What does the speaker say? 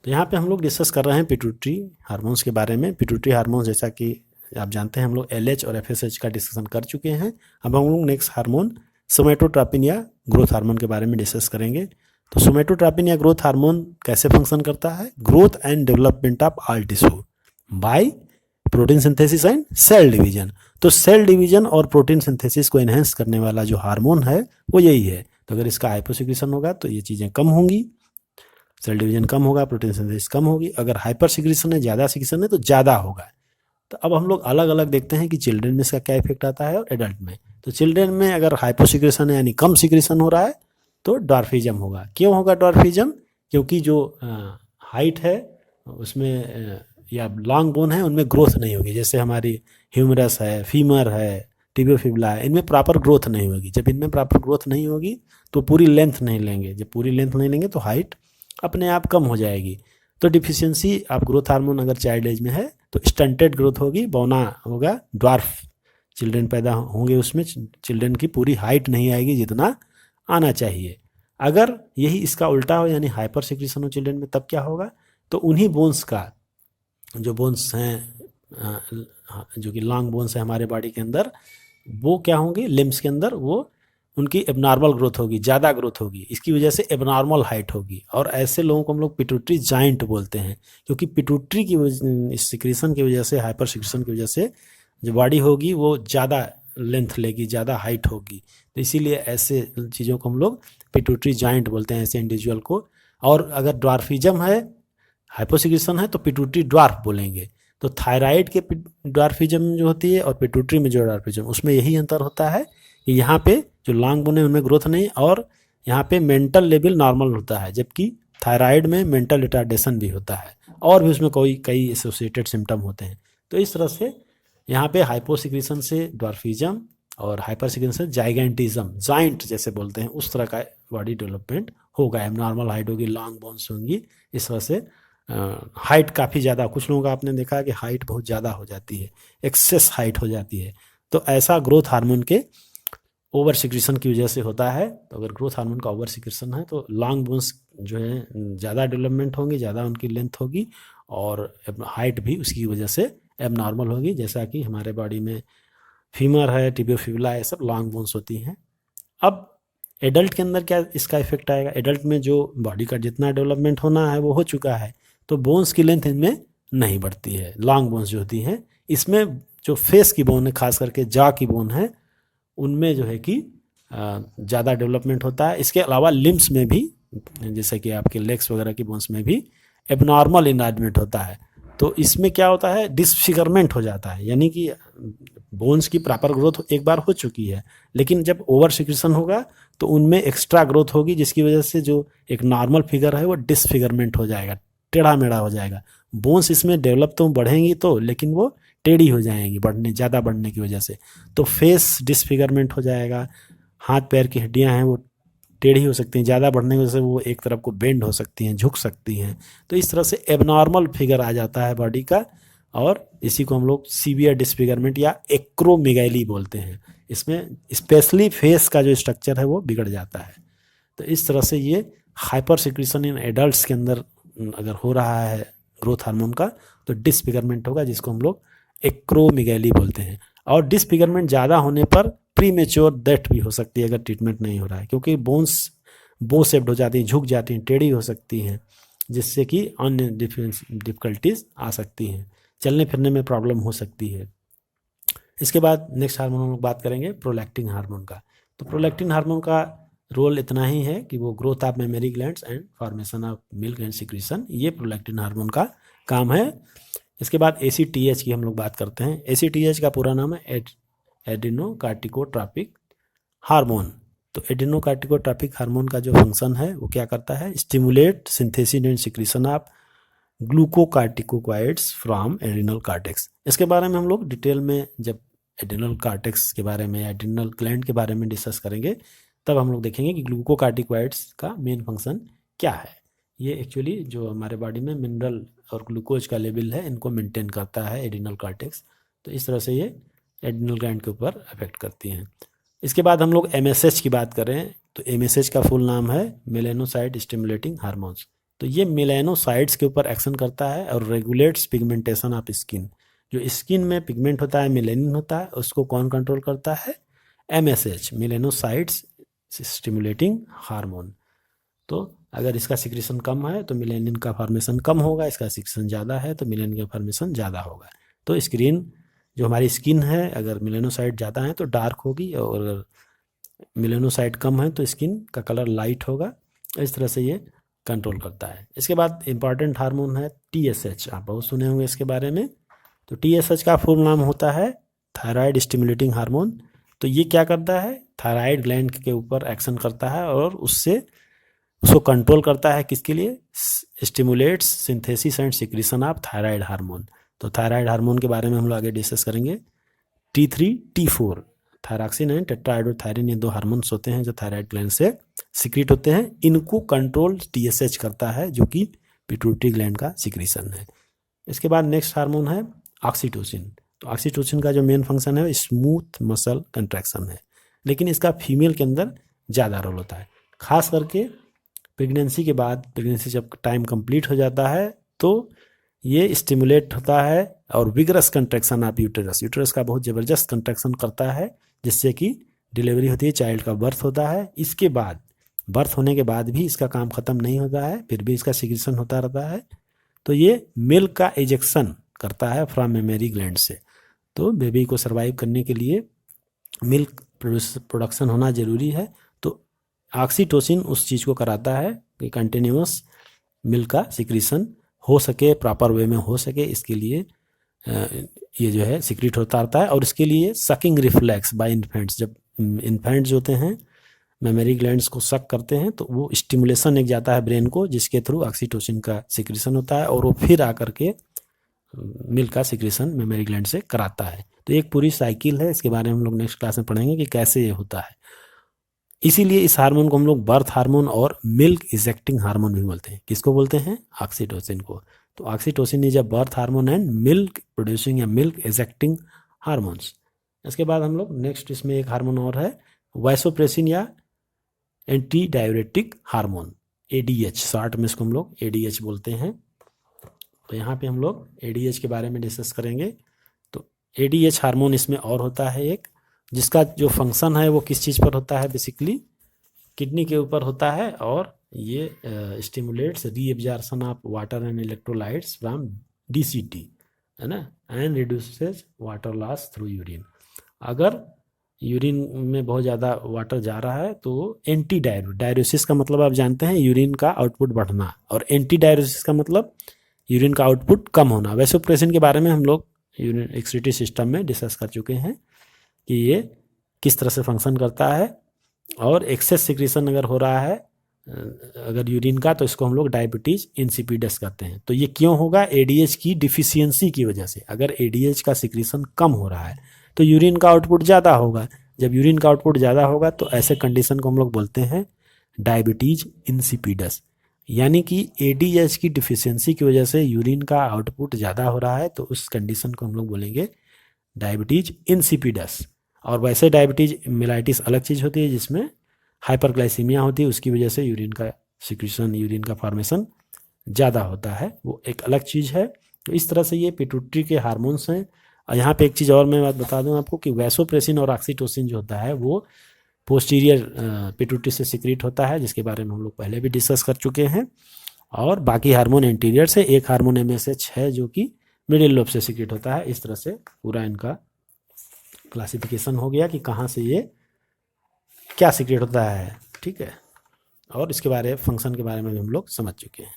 तो यहाँ पे हम लोग डिस्कस कर रहे हैं पिट्यूटरी हार्मोन्स के बारे में। पिट्यूटरी हार्मोन जैसा कि आप जानते हैं हम लोग LH और FSH का डिस्कशन कर चुके हैं। अब हम लोग नेक्स्ट हार्मोन सोमेटोट्रोपिन या ग्रोथ हार्मोन के बारे में डिस्कस करेंगे। तो सोमेटोट्रोपिन या ग्रोथ हार्मोन कैसे फंक्शन करता है? Growth and development of all tissue by protein synthesis and cell division. तो सेल डिवीजन और प्रोटीन सिंथेसिस को एनहेंस करने वाला जो हार्मोन है वो यही है। तो अगर इसका हाइपोसिक्रेशन होगा तो ये चीज़ें कम होंगी, सेल डिवीजन कम होगा, प्रोटीन सिंथेसिस कम होगी। अगर हाइपर सिक्रेशन है, ज़्यादा सिक्रेशन है तो ज़्यादा होगा। तो अब हम लोग अलग अलग देखते हैं कि चिल्ड्रन में इसका क्या इफेक्ट आता है और एडल्ट में। तो चिल्ड्रन में अगर हाइपोसिक्रेशन है यानी कम सिक्रेशन हो रहा है तो डॉर्फिज्म होगा। क्यों होगा डॉर्फिज्म? क्योंकि जो हाइट है उसमें या लॉन्ग बोन है उनमें ग्रोथ नहीं होगी। जैसे हमारी ह्यूमरस है, फीमर है, टिबियो फिबुला है, इनमें प्रॉपर ग्रोथ नहीं होगी। जब इनमें प्रॉपर ग्रोथ नहीं होगी तो पूरी लेंथ नहीं लेंगे। जब पूरी लेंथ नहीं लेंगे तो हाइट अपने आप कम हो जाएगी। तो डिफिशियंसी ऑफ ग्रोथ हार्मोन अगर चाइल्ड एज में है तो स्टंटेड ग्रोथ होगी, बौना होगा, ड्वार्फ चिल्ड्रन पैदा होंगे, उसमें चिल्ड्रन की पूरी हाइट नहीं आएगी जितना आना चाहिए। अगर यही इसका उल्टा हो यानी हाइपर सिक्रेशन हो चिल्ड्रन में तब क्या होगा? तो उन्हीं बोन्स का जो बोन्स हैं जो कि लॉन्ग बोन्स है हमारे बॉडी के अंदर वो क्या होंगे? लिम्स के अंदर वो उनकी एबनॉर्मल ग्रोथ होगी, ज़्यादा ग्रोथ होगी। इसकी वजह से एबनॉर्मल हाइट होगी और ऐसे लोगों को हम लोग पिट्यूटरी जाइंट बोलते हैं। क्योंकि पिट्यूटरी की सिक्रेशन की वजह से, हाइपर सिक्रेशन की वजह से जो बॉडी होगी वो ज़्यादा लेंथ लेगी, ज़्यादा हाइट होगी। तो इसीलिए ऐसे चीज़ों को हम लोग पिट्यूटरी जाइंट बोलते हैं, ऐसे इंडिविजुअल को। और अगर ड्वार्फिज्म है, हाइपोसिक्रेशन है तो पिट्यूटरी ड्वार्फ बोलेंगे। तो थायराइड के ड्वार्फिज्म जो होती है और पिट्यूटरी में जो ड्वार्फिज्म, उसमें यही अंतर होता है कि यहाँ पे जो लॉन्ग बोन है उनमें ग्रोथ नहीं और यहाँ पे मेंटल लेवल नॉर्मल होता है, जबकि थायराइड में मेंटल रिटार्डेशन भी होता है और भी उसमें कई एसोसिएटेड सिम्टम होते हैं। तो इस तरह से यहाँ पे हाइपोसिक्रेशन से ड्वार्फिज्म और हाइपर सिक्रेशन से जाइगेंटिज्म, जाइंट जैसे बोलते हैं, उस तरह का बॉडी डेवलपमेंट होगा। एबनॉर्मल हाइट होगी, लॉन्ग बोन्स होंगी। इस तरह से हाइट काफ़ी ज़्यादा, कुछ लोगों का आपने देखा कि हाइट बहुत ज़्यादा हो जाती है, एक्सेस हाइट हो जाती है। तो ऐसा ग्रोथ हार्मोन के ओवर सिक्रेशन की वजह से होता है। तो अगर ग्रोथ हार्मोन का ओवर सिक्रेशन है तो लॉन्ग बोन्स जो है ज़्यादा डेवलपमेंट होंगी, ज़्यादा उनकी लेंथ होगी और हाइट भी उसकी वजह से एबनॉर्मल होगी। जैसा कि हमारे बॉडी में फीमर है, टिबियो फिबुला है, सब लॉन्ग बोन्स होती हैं। अब एडल्ट के अंदर क्या इसका इफेक्ट आएगा? एडल्ट में जो बॉडी का जितना डेवलपमेंट होना है वो हो चुका है, तो बोन्स की लेंथ इनमें नहीं बढ़ती है। लॉन्ग बोन्स जो होती हैं, इसमें जो फेस की बोन है, खास करके जॉ की बोन है, उनमें जो है कि ज़्यादा डेवलपमेंट होता है। इसके अलावा लिम्स में भी, जैसे कि आपके लेग्स वगैरह की बोन्स में भी एबनॉर्मल इनलार्जमेंट होता है। तो इसमें क्या होता है? डिसफिगरमेंट हो जाता है, यानी कि बोन्स की प्रॉपर ग्रोथ एक बार हो चुकी है, लेकिन जब ओवर सिक्रेशन होगा तो उनमें एक्स्ट्रा ग्रोथ होगी, जिसकी वजह से जो एक नॉर्मल फिगर है वो डिसफिगरमेंट हो जाएगा, टेढ़ा मेढ़ा हो जाएगा। बोन्स इसमें डेवलप तो बढ़ेंगी तो, लेकिन वो टेढ़ी हो जाएंगी ज़्यादा बढ़ने की वजह से। तो फेस डिसफिगरमेंट हो जाएगा, हाथ पैर की हड्डियां हैं वो टेढ़ी हो सकती हैं, ज़्यादा बढ़ने की वजह से वो एक तरफ को बेंड हो सकती हैं, झुक सकती हैं। तो इस तरह से एबनॉर्मल फिगर आ जाता है बॉडी का, और इसी को हम लोग सीवियर डिसफिगरमेंट या एक्रोमेगैली बोलते हैं। इसमें स्पेशली फेस का जो स्ट्रक्चर है वो बिगड़ जाता है। तो इस तरह से ये हाइपर सिक्रेशन इन एडल्ट्स के अंदर अगर हो रहा है ग्रोथ हार्मोन का तो डिसफिगरमेंट होगा, जिसको हम लोग एक्रोमेगैली बोलते हैं। और डिसफिगरमेंट ज़्यादा होने पर प्रीमेच्योर डेथ भी हो सकती है अगर ट्रीटमेंट नहीं हो रहा है, क्योंकि बोन्स बो शेप्ड हो जाती हैं, झुक जाती हैं, टेढ़ी हो सकती हैं, जिससे कि अन्य डिफिकल्टीज आ सकती हैं, चलने फिरने में प्रॉब्लम हो सकती है। इसके बाद नेक्स्ट हार्मोन हम लोग बात करेंगे प्रोलैक्टिन हार्मोन का। तो प्रोलैक्टिन हार्मोन का रोल इतना ही है कि वो growth of mammary glands and formation of milk and secretion, ये प्रोलैक्टिन हार्मोन का काम है। इसके बाद ACTH की हम लोग बात करते हैं। ACTH का पूरा नाम है एडिनोकार्टिकोट्रॉपिक हार्मोन। तो एडिनोकार्टिकोट्रॉपिक हार्मोन का जो फंक्शन है वो क्या करता है? Stimulate synthesis and secretion of glucocorticoids from adrenal cortex. इसके बारे में हम लोग डिटेल में जब एड्रिनल कार्टेक्स के बारे में, एड्रिनल ग्लैंड के बारे में डिस्कस करेंगे, तब हम लोग देखेंगे कि ग्लूकोकार्टिकोइड्स का मेन फंक्शन क्या है। ये एक्चुअली जो हमारे बॉडी में मिनरल और ग्लूकोज का लेवल है, इनको मेंटेन करता है एड्रिनल कार्टेक्स। तो इस तरह से ये एड्रिनल ग्लैंड के ऊपर अफेक्ट करती हैं। इसके बाद हम लोग MSH की बात करें तो MSH का फुल नाम है मेलेनोसाइट स्टिमुलेटिंग हार्मोन्स। तो ये मेलानोसाइट्स के ऊपर एक्शन करता है और रेगुलेट्स पिगमेंटेशन ऑफ स्किन। जो स्किन में पिगमेंट होता है, मेलेनिन होता है, उसको कौन कंट्रोल करता है? MSH, melanocytes stimulating hormone. तो अगर इसका सिक्रेशन कम है तो मेलेनिन का फॉर्मेशन कम होगा, इसका सिक्रेशन ज़्यादा है तो मेलेनिन का फॉर्मेशन ज़्यादा होगा। तो स्क्रीन जो हमारी स्किन है, अगर मेलानोसाइट ज़्यादा है तो डार्क होगी, और अगर मेलानोसाइट कम है तो स्किन का कलर लाइट होगा। इस तरह से ये कंट्रोल करता है। इसके बाद इंपॉर्टेंट हार्मोन है TSH, आप बहुत सुने होंगे इसके बारे में। तो TSH का फुल नाम होता है थायराइड स्टिमुलेटिंग हार्मोन। तो ये क्या करता है? थायराइड ग्लैंड के ऊपर एक्शन करता है और उसको कंट्रोल करता है। किसके लिए? Stimulates synthesis and secretion of thyroid hormone. तो थायराइड हार्मोन के बारे में हम लोग आगे डिस्कस करेंगे। T3 T4 थायरॉक्सिन एंड टेट्राहाइड्रोथायरिन, ये 2 हार्मोन्स होते हैं जो थायराइड ग्लैंड से सिक्रीट होते हैं। इनको कंट्रोल TSH करता है, जो कि पिट्यूटरी ग्लैंड का सिक्रीशन है। इसके बाद नेक्स्ट हार्मोन है ऑक्सीटोसिन। तो ऑक्सीटोसिन का जो मेन फंक्शन है स्मूथ मसल कंट्रैक्शन है, लेकिन इसका फीमेल के अंदर ज़्यादा रोल होता है, खास करके प्रेगनेंसी के बाद। प्रेगनेंसी जब टाइम कंप्लीट हो जाता है तो ये स्टिमुलेट होता है और विगरस कंट्रैक्शन ऑफ यूटेरस का बहुत ज़बरदस्त कंट्रैक्शन करता है, जिससे कि डिलीवरी होती है, चाइल्ड का बर्थ होता है। इसके बाद बर्थ होने के बाद भी इसका काम ख़त्म नहीं होता है, फिर भी इसका सिक्रेशन होता रहता है। तो ये मिल्क का एजेक्शन करता है फ्रॉम मेमरी ग्लैंड से। तो बेबी को सर्वाइव करने के लिए मिल्क प्रोडक्शन होना ज़रूरी है। तो ऑक्सीटोसिन उस चीज़ को कराता है कि कंटिन्यूस मिल्क का सिक्रीशन हो सके, प्रॉपर वे में हो सके, इसके लिए ये जो है सिक्रीट होता रहता है। और इसके लिए सकिंग रिफ्लेक्स बाय इन्फेंट्स, जब इन्फेंट्स जो होते हैं मेमरी ग्लैंड्स को सक करते हैं तो वो स्टिमुलेशन एक जाता है ब्रेन को, जिसके थ्रू ऑक्सीटोसिन का सिक्रीशन होता है और वो फिर आकर के मिल्क का सिक्रीशन मेमरी ग्लैंड से कराता है। तो एक पूरी साइकिल है, इसके बारे में हम लोग नेक्स्ट क्लास में पढ़ेंगे कि कैसे ये होता है। इसीलिए इस हार्मोन को हम लोग बर्थ हार्मोन और मिल्क इजेक्टिंग हार्मोन भी बोलते हैं। किसको बोलते हैं? ऑक्सीटोसिन को। तो oxytocin is a birth hormone and milk producing या मिल्क इजेक्टिंग हार्मोन्स। इसके बाद हम लोग नेक्स्ट इसमें एक हार्मोन और है वाइसोप्रेसिन या anti diuretic hormone, ADH, short में इसको हम लोग ADH बोलते हैं। तो यहाँ पे हम लोग ADH के बारे में डिस्कस करेंगे। तो ADH हार्मोन इसमें और होता है एक, जिसका जो फंक्शन है वो किस चीज़ पर होता है? बेसिकली किडनी के ऊपर होता है, और ये stimulates reabsorption of water and electrolytes from DCT, है ना, and reduces water loss through urine. अगर यूरिन में बहुत ज़्यादा वाटर जा रहा है तो एंटी डायरोसिस का मतलब आप जानते हैं यूरिन का आउटपुट बढ़ना, और एंटी डायरोसिस का मतलब यूरिन का आउटपुट कम होना। वैसोप्रेसिन के बारे में हम लोग यूरिन एक्सक्रीटरी सिस्टम में डिस्कस कर चुके हैं कि ये किस तरह से फंक्शन करता है। और एक्सेस सिक्रीशन अगर हो रहा है अगर यूरिन का, तो इसको हम लोग डायबिटीज इंसिपिडस कहते हैं। तो ये क्यों होगा? ADH की डिफिशियंसी की वजह से। अगर ADH का सिक्रीशन कम हो रहा है तो यूरिन का आउटपुट ज़्यादा होगा। जब यूरिन का आउटपुट ज़्यादा होगा तो ऐसे कंडीशन को हम लोग बोलते हैं डायबिटीज इंसिपिडस। यानी कि ADH की डिफिशियंसी की वजह से यूरिन का आउटपुट ज़्यादा हो रहा है, तो उस कंडीशन को हम लोग बोलेंगे डायबिटीज इंसिपिडस। और वैसे डायबिटीज मेलाइटिस अलग चीज़ होती है, जिसमें हाइपरग्लाइसीमिया होती है, उसकी वजह से यूरिन का सिक्रीशन, यूरिन का फॉर्मेशन ज़्यादा होता है, वो एक अलग चीज़ है। तो इस तरह से ये पिट्यूटरी के हार्मोन्स हैं। और यहाँ पे एक चीज़ और मैं बात बता दूँ आपको कि वैसोप्रेसिन और ऑक्सीटोसिन जो होता है वो पोस्टीरियर पिट्यूटरी से सिक्रीट होता है, जिसके बारे में हम लोग पहले भी डिस्कस कर चुके हैं। और बाकी हार्मोन एंटीरियर से, एक हार्मोन MSH है जो कि मिडिल लोब से सिक्रीट होता है। इस तरह से पूरा इनका क्लासिफिकेशन हो गया कि कहाँ से ये क्या सिक्रेट होता है, ठीक है। और इसके बारे फंक्शन के बारे में भी हम लोग समझ चुके हैं।